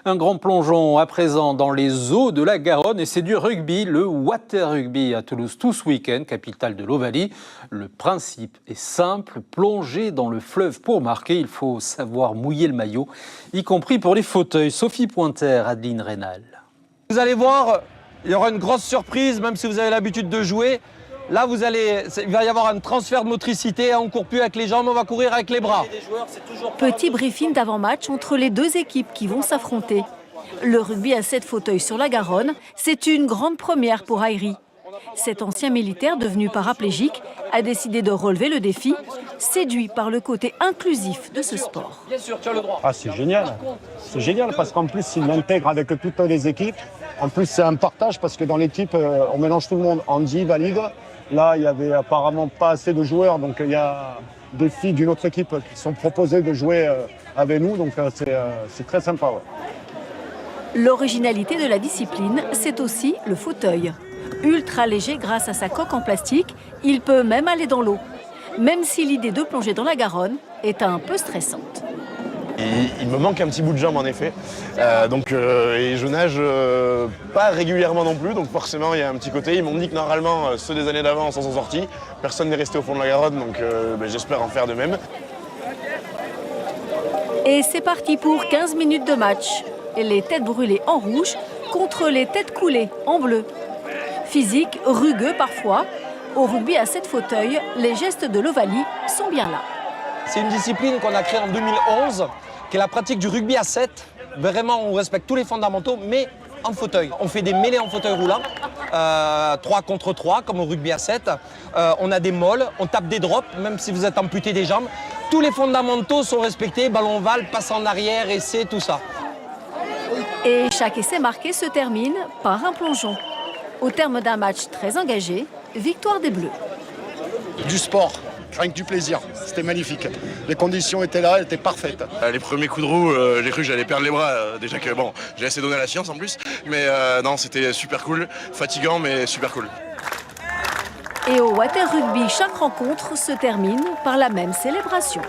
Un grand plongeon à présent dans les eaux de la Garonne et c'est du rugby, le Water Rugby à Toulouse tout ce week-end, capitale de l'Ovalie. Le principe est simple, plonger dans le fleuve pour marquer, il faut savoir mouiller le maillot, y compris pour les fauteuils. Sophie Pointer, Adeline Rénal. Vous allez voir, il y aura une grosse surprise, même si vous avez l'habitude de jouer. Là, il va y avoir un transfert de motricité, on ne court plus avec les jambes, on va courir avec les bras. Petit briefing d'avant-match entre les deux équipes qui vont s'affronter. Le rugby à 7 fauteuils sur la Garonne, c'est une grande première pour Ayri. Cet ancien militaire devenu paraplégique a décidé de relever le défi, séduit par le côté inclusif de ce sport. Bien sûr, tu as le droit. Ah, c'est génial parce qu'en plus, il l'intègre avec toutes les équipes. En plus, c'est un partage parce que dans l'équipe, on mélange tout le monde. Handi, valide. Là, il n'y avait apparemment pas assez de joueurs, donc il y a des filles d'une autre équipe qui sont proposées de jouer avec nous, donc c'est très sympa. Ouais. L'originalité de la discipline, c'est aussi le fauteuil. Ultra léger grâce à sa coque en plastique, il peut même aller dans l'eau. Même si l'idée de plonger dans la Garonne est un peu stressante. Il me manque un petit bout de jambe en effet, et je nage pas régulièrement non plus, donc forcément il y a un petit côté. Ils m'ont dit que normalement ceux des années d'avant s'en sont sortis, personne n'est resté au fond de la Garonne, donc j'espère en faire de même. Et c'est parti pour 15 minutes de match. Les têtes brûlées en rouge contre les têtes coulées en bleu. Physique, rugueux parfois. Au rugby à 7 fauteuils, les gestes de l'Ovalie sont bien là. C'est une discipline qu'on a créée en 2011, qui est la pratique du rugby à 7. Vraiment, on respecte tous les fondamentaux, mais en fauteuil. On fait des mêlées en fauteuil roulant, 3 contre 3, comme au rugby à 7. On a des molles, on tape des drops, même si vous êtes amputé des jambes. Tous les fondamentaux sont respectés, ballon ovale, passe en arrière, essai, tout ça. Et chaque essai marqué se termine par un plongeon. Au terme d'un match très engagé, victoire des Bleus. Du sport, rien que du plaisir, c'était magnifique. Les conditions étaient là, elles étaient parfaites. Les premiers coups de roue, j'ai cru que j'allais perdre les bras, déjà que bon, j'ai assez donné à la science en plus, mais non, c'était super cool, fatigant mais super cool. Et au Water Rugby, chaque rencontre se termine par la même célébration.